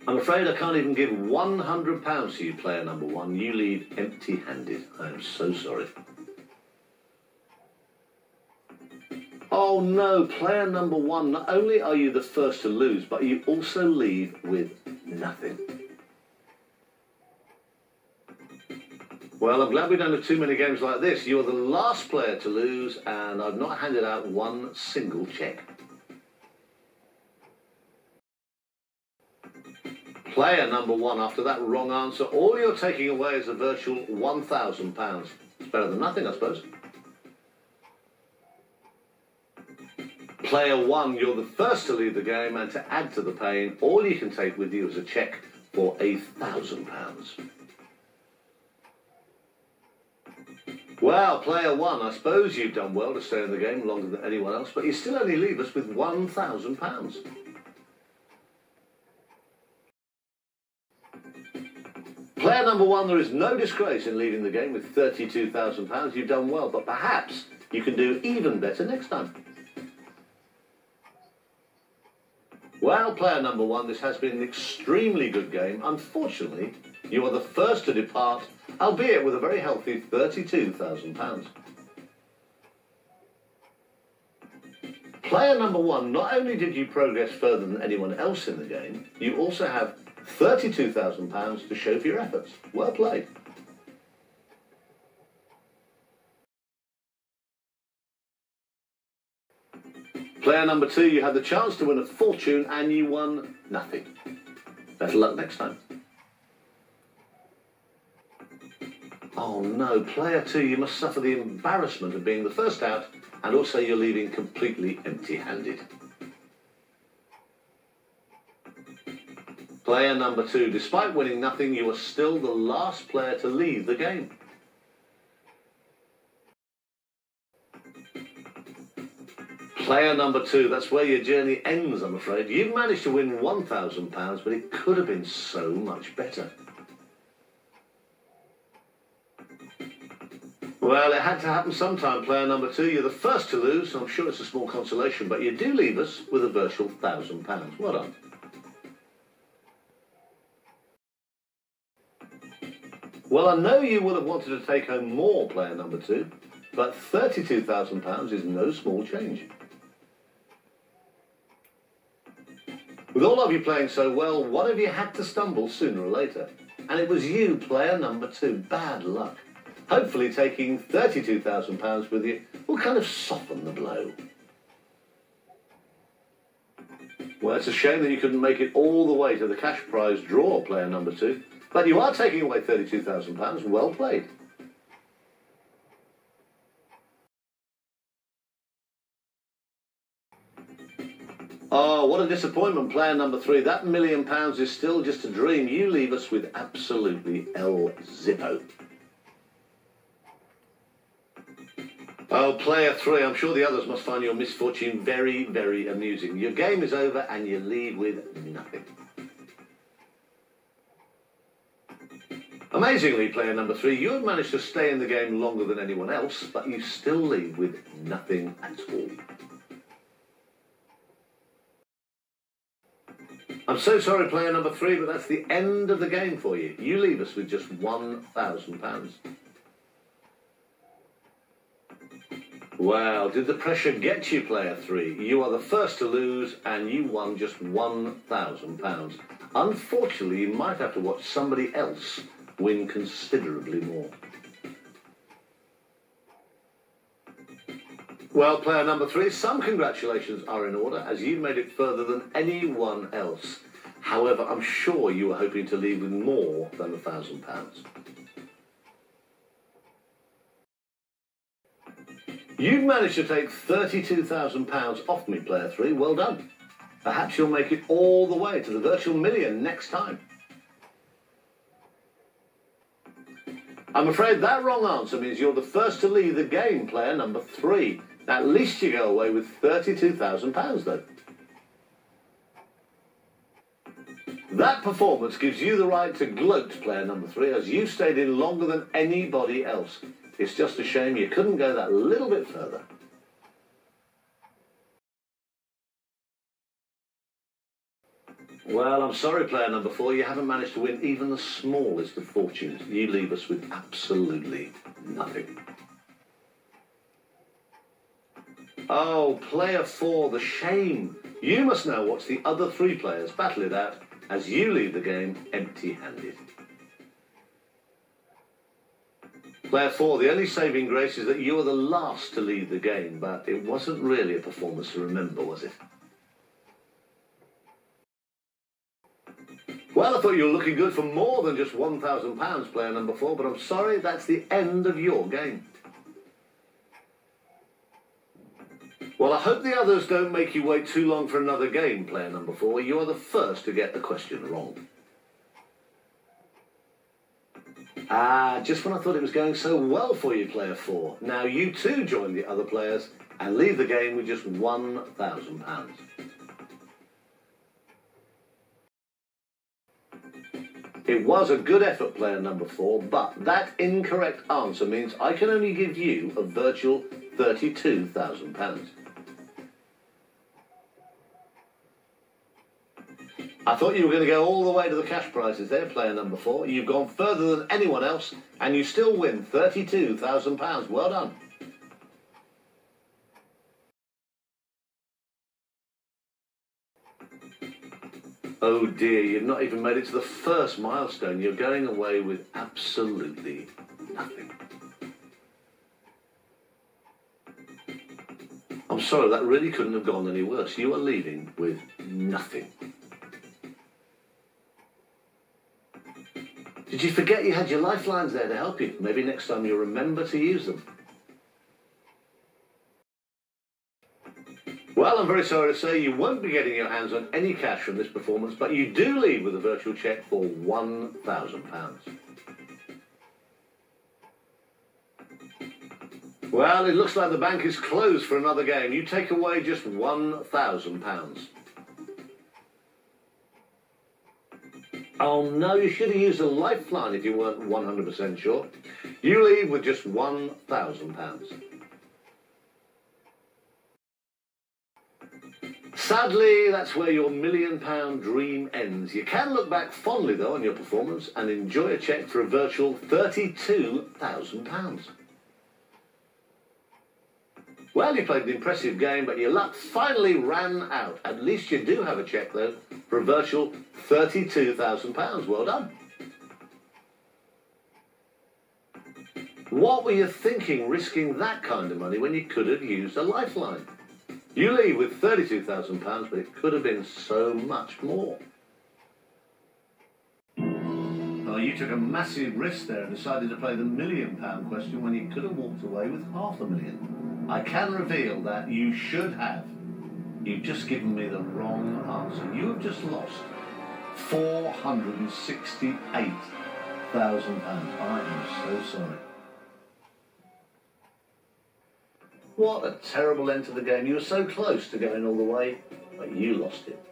I'm afraid I can't even give £100 to you, player number one. You leave empty-handed. I am so sorry. Oh no, player number one, not only are you the first to lose, but you also leave with nothing. Well, I'm glad we don't have too many games like this. You're the last player to lose, and I've not handed out one single cheque. Player number one, after that wrong answer, all you're taking away is a virtual £1,000. It's better than nothing, I suppose. Player one, you're the first to leave the game, and to add to the pain, all you can take with you is a cheque for £1,000. Well, player one, I suppose you've done well to stay in the game longer than anyone else, but you still only leave us with £1,000. Player number one, there is no disgrace in leaving the game with £32,000. You've done well, but perhaps you can do even better next time. Well, player number one, this has been an extremely good game. Unfortunately, you are the first to depart, albeit with a very healthy £32,000. Player number one, not only did you progress further than anyone else in the game, you also have £32,000 to show for your efforts. Well played. Player number two, you had the chance to win a fortune and you won nothing. Better luck next time. Oh no, player two, you must suffer the embarrassment of being the first out, and also you're leaving completely empty-handed. Player number two, despite winning nothing, you are still the last player to leave the game. Player number two, that's where your journey ends, I'm afraid. You've managed to win £1,000, but it could have been so much better. Well, it had to happen sometime, player number two. You're the first to lose, so I'm sure it's a small consolation, but you do leave us with a virtual £1,000. Well done. Well, I know you will have wanted to take home more, player number two, but £32,000 is no small change. With all of you playing so well, one of you had to stumble sooner or later. And it was you, player number two. Bad luck. Hopefully taking £32,000 with you will kind of soften the blow. Well, it's a shame that you couldn't make it all the way to the cash prize draw, player number two. But you are taking away £32,000. Well played. Oh, what a disappointment, player number three. That £1 million is still just a dream. You leave us with absolutely El Zippo. Oh, player three, I'm sure the others must find your misfortune very, very amusing. Your game is over and you leave with nothing. Amazingly, player number three, you have managed to stay in the game longer than anyone else, but you still leave with nothing at all. I'm so sorry, player number three, but that's the end of the game for you. You leave us with just £1,000. Wow, did the pressure get you, player three? You are the first to lose, and you won just £1,000. Unfortunately, you might have to watch somebody else win considerably more. Well, player number three, some congratulations are in order, as you've made it further than anyone else. However, I'm sure you were hoping to leave with more than £1,000. You've managed to take £32,000 off me, player three. Well done. Perhaps you'll make it all the way to the virtual million next time. I'm afraid that wrong answer means you're the first to leave the game, player number three. At least you go away with £32,000, though. That performance gives you the right to gloat, player number three, as you've stayed in longer than anybody else. It's just a shame you couldn't go that little bit further. Well, I'm sorry, player number 4, you haven't managed to win even the smallest of fortunes. You leave us with absolutely nothing. Oh, player 4, the shame. You must know watch the other 3 players battle it out as you leave the game empty-handed. Player 4, the only saving grace is that you were the last to leave the game, but it wasn't really a performance to remember, was it? Well, I thought you were looking good for more than just £1,000, player number 4, but I'm sorry, that's the end of your game. Well, I hope the others don't make you wait too long for another game, player number 4. You are the first to get the question wrong. Just when I thought it was going so well for you, player 4. Now you too join the other players and leave the game with just £1,000. It was a good effort, player number 4, but that incorrect answer means I can only give you a virtual £32,000. I thought you were going to go all the way to the cash prizes there, player number 4. You've gone further than anyone else, and you still win £32,000. Well done. Oh dear, you've not even made it to the first milestone. You're going away with absolutely nothing. I'm sorry, that really couldn't have gone any worse. You are leaving with nothing. Did you forget you had your lifelines there to help you? Maybe next time you'll remember to use them. Well, I'm very sorry to say you won't be getting your hands on any cash from this performance, but you do leave with a virtual cheque for £1,000. Well, it looks like the bank is closed for another game. You take away just £1,000. Oh no, you should have used a lifeline if you weren't 100% sure. You leave with just £1,000. Sadly, that's where your £1 million dream ends. You can look back fondly, though, on your performance and enjoy a cheque for a virtual £32,000. Well, you played an impressive game, but your luck finally ran out. At least you do have a cheque, though, for a virtual £32,000. Well done. What were you thinking risking that kind of money when you could have used a lifeline? You leave with £32,000, but it could have been so much more. Well, you took a massive risk there and decided to play the £1 million question when you could have walked away with £500,000. I can reveal that you should have. You've just given me the wrong answer. You have just lost £468,000. I am so sorry. What a terrible end to the game. You were so close to going all the way, but you lost it.